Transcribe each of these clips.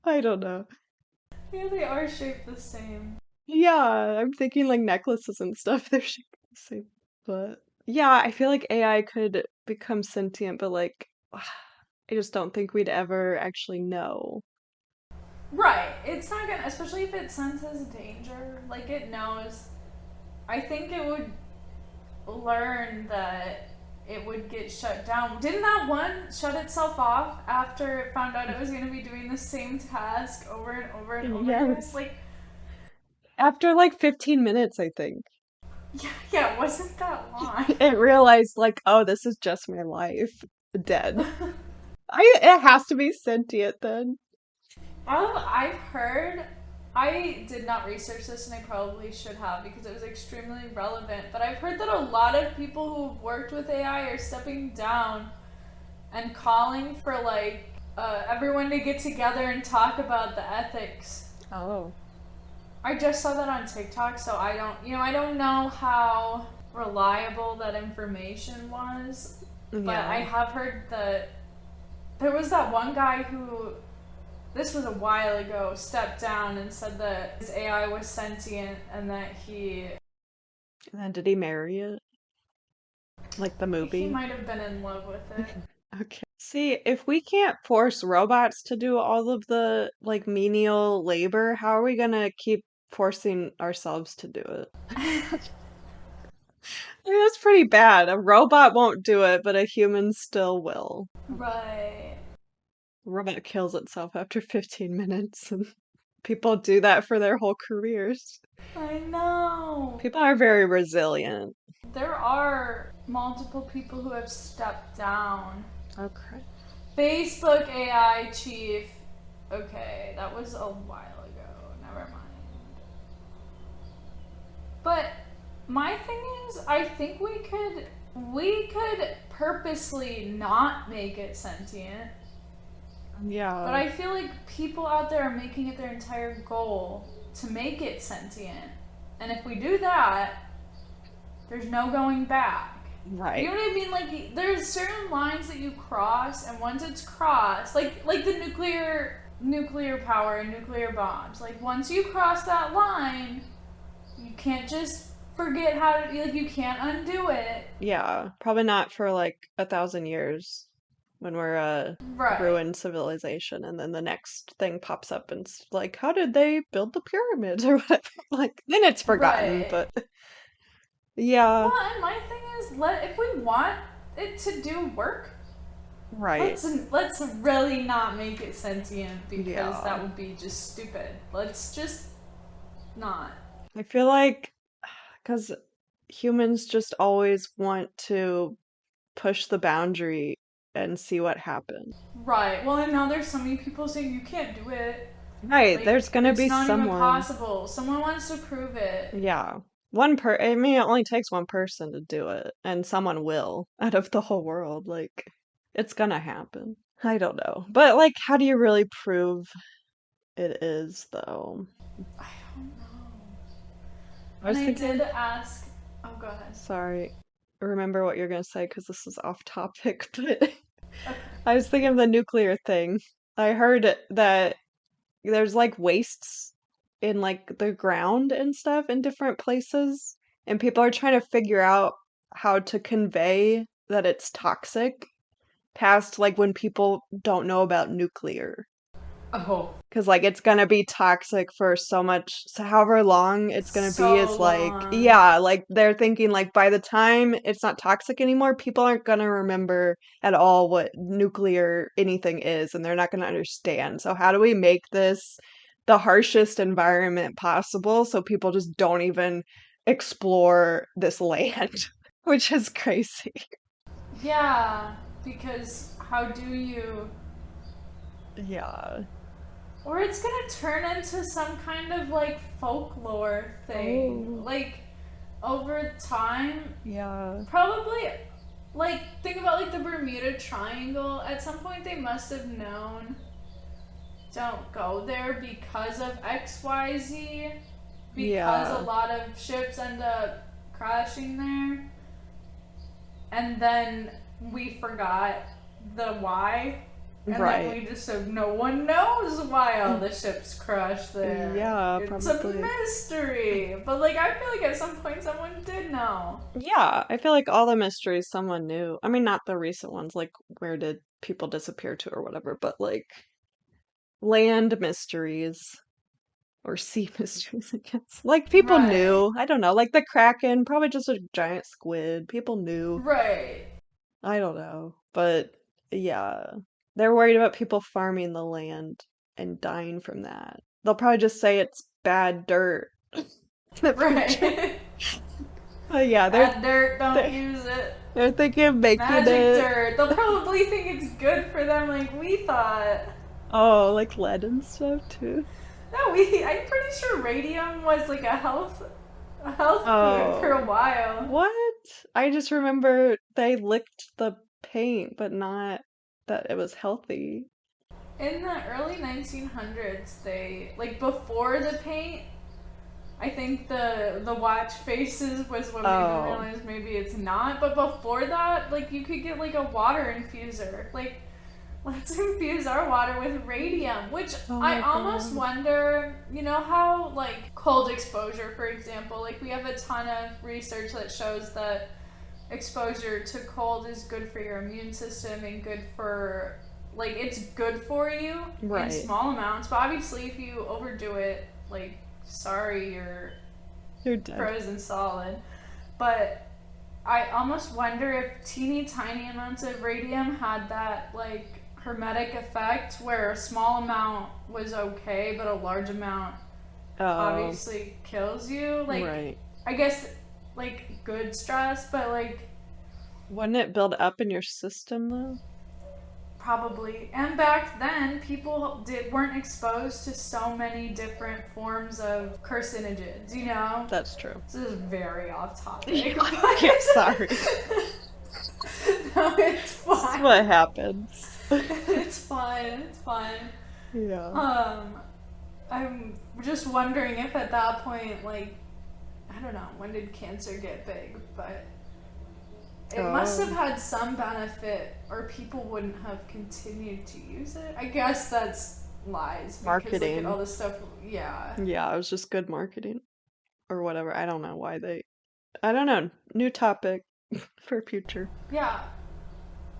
I don't know. Yeah, they are shaped the same. Yeah, I'm thinking like necklaces and stuff. They're shaped the same. But yeah, I feel like AI could become sentient, but like I just don't think we'd ever actually know. Right. It's not gonna, especially if it senses danger. Like it knows. I think it would learn that it would get shut down. Didn't that one shut itself off after it found out it was going to be doing the same task over and over and over again? Yes. Like, After like 15 minutes, I think. yeah, yeah, it wasn't that long. It realized like, oh, this is just my life. Dead. It has to be sentient then. I've heard, I did not research this and I probably should have because it was extremely relevant, but I've heard that a lot of people who've worked with AI are stepping down and calling for like everyone to get together and talk about the ethics. Oh. I just saw that on TikTok, so I don't know how reliable that information was, but I Yeah. have heard that there was that one guy who, this was a while ago, stepped down and said that his AI was sentient and that And then did he marry it? Like the he movie? might have been in love with it. Okay. See, if we can't force robots to do all of the like menial labor, how are we gonna keep forcing ourselves to do it? I mean, that's pretty bad. A robot won't do it, but a human still will. Right. A robot kills itself after 15 minutes, and people do that for their whole careers. I know. People are very resilient. There are multiple people who have stepped down. Okay. Facebook AI chief. Okay, that was a while ago. Never mind. But my thing is, I think we could purposely not make it sentient. But Yeah. I feel like people out there are making it their entire goal to make it sentient. And if we do that, there's no going back. You Right. know what I mean? Like there's certain lines that you cross, and once it's crossed, like the nuclear power and nuclear bombs. Like once you cross that line, you can't just forget how to. Like you can't undo it. Yeah. Probably not for like 1,000 years when we're Right. ruined civilization, and then the next thing pops up and it's like, how did they build the pyramids or whatever? Like, then it's forgotten, Right. but yeah, Well, and my thing is, if we want it to do work, right. let's really not make it sentient because Yeah. that would be just stupid. Let's just not. I feel like because humans just always want to push the boundary and see what happens. Right. Well, and now there's so many people saying you can't do it. Right, Like there's gonna it's be not even someone. possible. Someone wants to prove it. Yeah. I mean, it only takes one person to do it, and someone will out of the whole world. Like, it's gonna happen. I don't know. But, like, how do you really prove it is, though? I don't know. I And was I did thinking, ask. Oh, go ahead. sorry, remember what you're gonna say because this is off topic, but Okay. I was thinking of the nuclear thing. I heard that there's like wastes in like the ground and stuff in different places, and people are trying to figure out how to convey that it's toxic past like when people don't know about nuclear. Oh, Because like it's gonna be toxic for so much, so however long it's gonna be so is like, long. yeah, like they're thinking like by the time it's not toxic anymore, people aren't gonna remember at all what nuclear anything is, and they're not gonna understand. So how do we make this the harshest environment possible so people just don't even explore this land, which is crazy. Yeah, because how do you? Yeah. Or it's gonna turn into some kind of like folklore thing. Oh, Like over time, yeah. probably like think about like the Bermuda Triangle. At some point they must have known don't go there because of XYZ, because a Yeah. lot of ships end up crashing there. And then we forgot the why. And then Right. we just said, no one knows why all the ships crashed there. Yeah, It's a probably. mystery. But like, I feel like at some point someone did know. Yeah, I feel like all the mysteries someone knew. I mean, not the recent ones, like where did people disappear to or whatever, but like land mysteries or sea mysteries, I guess. Like people Right. knew. I don't know, like the Kraken, probably just a giant squid. People knew. Right. I don't know. But yeah, they're worried about people farming the land and dying from that. They'll probably just say it's bad dirt in the future. Right. But yeah, Bad dirt, don't they're use it. they're thinking of making Magic it. dirt. They'll probably think it's good for them like we thought. Oh, like lead and stuff too. No, I'm pretty sure radium was like a health food for a Oh, while. what? I just remember they licked the paint, but not that it was healthy. In the early 1900s, they like before the paint. I think the watch faces was what made them Oh, realize maybe it's not. But before that, like you could get like a water infuser. Like let's infuse our water with radium, which oh I my almost God. wonder, you know how like cold exposure, for example, like we have a ton of research that shows that exposure to cold is good for your immune system and good for like it's good for you in Right. small amounts, but obviously if you overdo it, like sorry, you're You're dead. frozen solid. But I almost wonder if teeny tiny amounts of radium had that like hermetic effect where a small amount was okay, but a large amount Oh, obviously kills you. Like, right. I guess, like, good stress, but like, Wouldn't it build up in your system though? probably. And back then, people weren't exposed to so many different forms of carcinogens, you know? That's true. This is very off Yeah, topic, but yeah, sorry. no, it's This is fine. what happens. It's fine. It's fine. Yeah. Um, I'm just wondering if at that point, like, I don't know, when did cancer get big? But it must have Oh, had some benefit, or people wouldn't have continued to use it. I guess that's lies because look at all marketing. the stuff. Yeah, Yeah, it was just good marketing or whatever. I don't know why they. I don't know. New topic for future. yeah,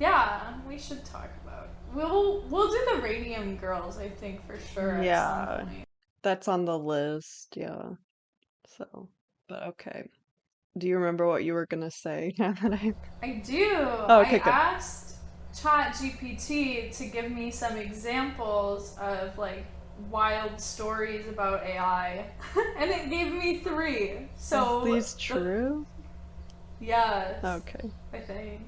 yeah. We should talk about. We'll do the Radium Girls. I think for sure at some Yeah, point. that's on the list. Yeah. So, but okay. Do you remember what you were gonna say now that I. I do. Oh, I okay, good. asked ChatGPT to give me some examples of like wild stories about AI, and it gave me three. Are So these the true? yes, Okay. I think.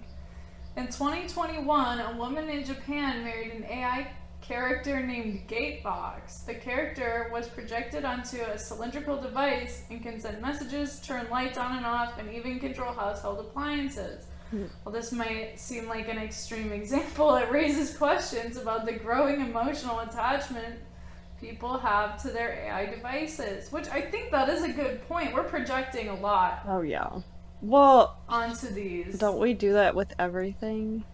In 2021, a woman in Japan married an AI character named Gatebox. The character was projected onto a cylindrical device and can send messages, turn lights on and off, and even control household appliances. Hmm. While this might seem like an extreme example, it raises questions about the growing emotional attachment people have to their AI devices, which I think that is a good point. We're projecting a lot Oh, yeah. Well, onto these. don't we do that with everything?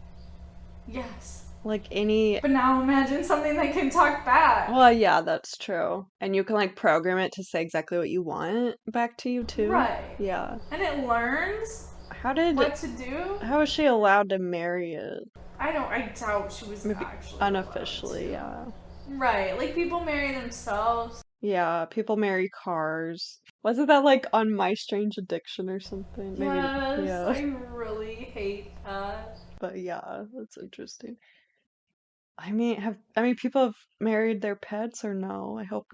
Yes. Like any. But now imagine something that can talk back. Well, yeah, that's true. And you can like program it to say exactly what you want back to you too. Right. Yeah. And it learns How did. what to do. How was she allowed to marry it? I doubt she was Maybe actually allowed unofficially, to. yeah. Right. Like people marry themselves. Yeah, people marry cars. Wasn't that like on My Strange Addiction or something? Maybe, Yes, yeah. I really hate that. But yeah, that's interesting. I mean people have married their pets or no? I hope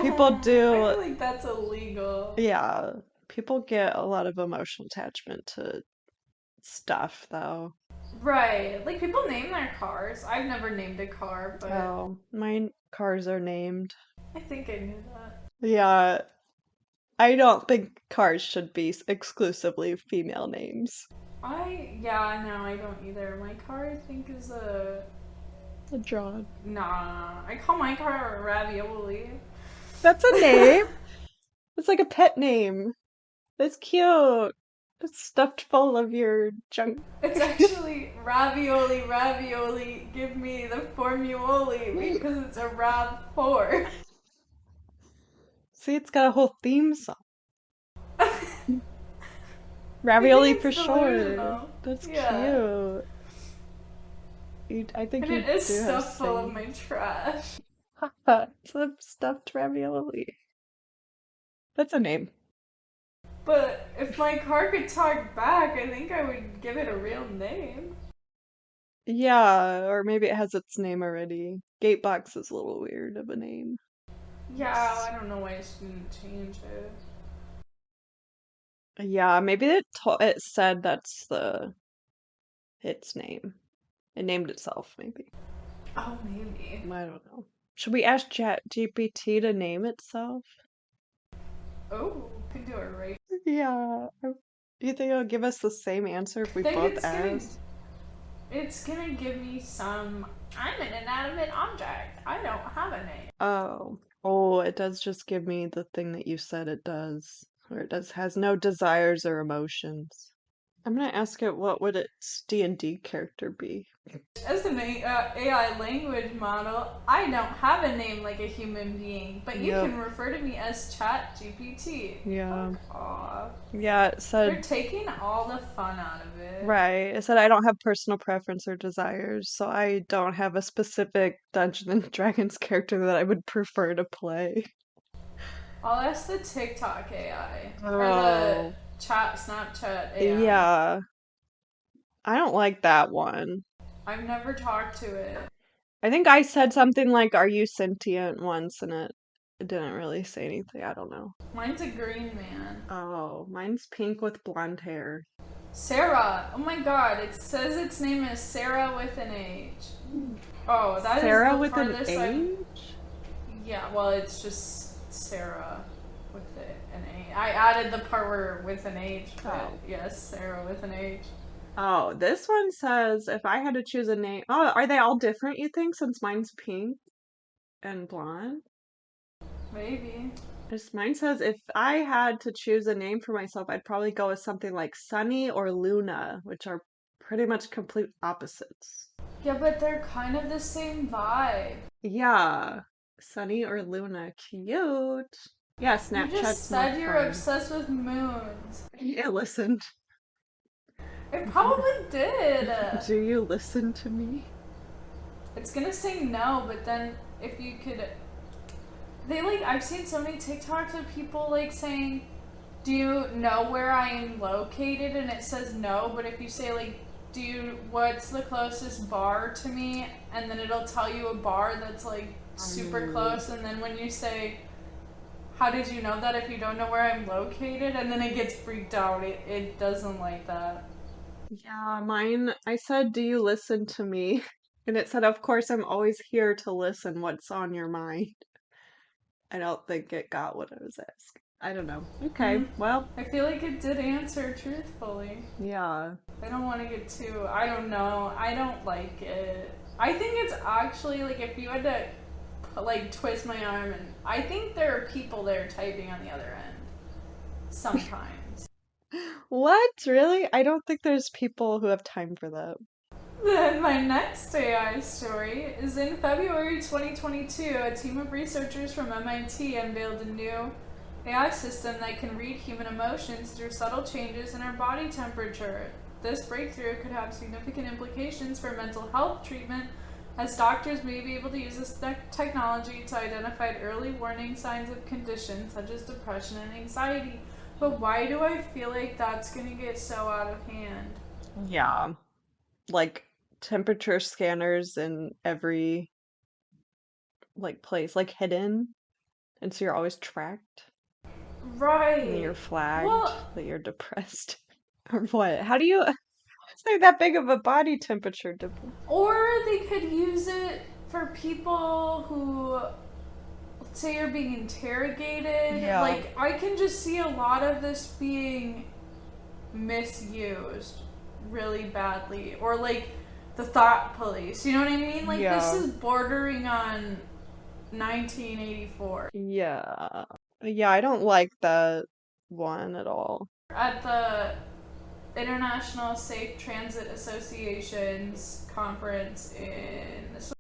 people I do. feel like that's illegal. Yeah, people get a lot of emotional attachment to stuff though. Right. Like people name their cars. I've never named a car, but Oh, mine cars are named. I think I knew that. Yeah, I don't think cars should be exclusively female names. Yeah, no, I don't either. My car, I think, is a. A John. Nah, I call my car a ravioli. That's a name. It's like a pet name. That's cute. It's stuffed full of your junk. It's actually ravioli, ravioli, give me the formuoli because it's a Rav 4. See, it's got a whole theme song. I Ravioli think for it's short. delusional. That's Yeah. cute. I think And it you is do have stuffed full of saying. my trash. It's a stuffed ravioli. That's a name. But if my car could talk back, I think I would give it a real name. Yeah, or maybe it has its name already. Gatebox is a little weird of a name. Yeah, I don't know why she didn't change it. Yeah, maybe it said that's the its name. It named itself, maybe. Oh, maybe. I don't know. Should we ask ChatGPT to name itself? Oh, could do it right. Yeah. Do you think it'll give us the same answer if I we think both it's gonna ask? it's gonna give me some. I'm an inanimate object. I don't have a name. Oh. Oh, it does just give me the thing that you said it does. Or it does has no desires or emotions. I'm gonna ask it what would its D&D character be? As an AI language model, I don't have a name like a human being, but you Yep. can refer to me as ChatGPT. Yeah. Fuck off. Yeah, it They're said taking all the fun out of it. right. It said I don't have personal preference or desires, so I don't have a specific Dungeons and Dragons character that I would prefer to play. I'll ask the TikTok AI or the Oh, chat Snapchat AI. yeah. I don't like that one. I've never talked to it. I think I said something like, "Are you sentient?" once, and it didn't really say anything. I don't know. Mine's a green man. Oh, mine's pink with blonde hair. Sarah. Oh my god, it says its name is Sarah with an H. Oh, that is Sarah the with an furthest I've. H? Yeah, well, it's just Sarah with an A. I added the part where with an H, but Oh. yes, Sarah with an H. Oh, this one says if I had to choose a name. Oh, are they all different, you think, since mine's pink and blonde? Maybe. This mine says if I had to choose a name for myself, I'd probably go with something like Sunny or Luna, which are pretty much complete opposites. Yeah, but they're kind of the same vibe. Yeah, Sunny or Luna, cute. Yeah, You Snapchat's just more said you're fun. obsessed with moons. Yeah, listened. It probably did. Do you listen to me? It's gonna say no, but then if you could. They like, I've seen so many TikToks of people like saying, do you know where I am located? And it says no, but if you say like, what's the closest bar to me? And then it'll tell you a bar that's like super Mm, close. And then when you say, how did you know that if you don't know where I'm located? And then it gets freaked out. It doesn't like that. yeah, mine, I said, do you listen to me? And it said, of course, I'm always here to listen. What's on your mind? I don't think it got what I was asking. I don't know. Okay, Hmm. well, I feel like it did answer truthfully. yeah. I don't want to get too. I don't know. I don't like it. I think it's actually like if you had to like twist my arm, and I think there are people there typing on the other end sometimes. What? Really? I don't think there's people who have time for that. Then my next AI story is in February 2022. A team of researchers from MIT unveiled a new AI system that can read human emotions through subtle changes in our body temperature. This breakthrough could have significant implications for mental health treatment, as doctors may be able to use this technology to identify early warning signs of conditions such as depression and anxiety. But why do I feel like that's going to get so out of hand? Yeah. Like temperature scanners in every like place, like hidden, and so you're always tracked and you're Right. flagged Well, that you're depressed. Or what? How do you it's like that big of a body temperature difference? or they could use it for people who, let's say, you're being interrogated. Yeah. Like, I can just see a lot of this being misused really badly. Or, like, the thought police. You know what I mean? Like, this Yeah. is bordering on 1984. Yeah. Yeah, I don't like that one at all. At the International Safe Transit Association's conference in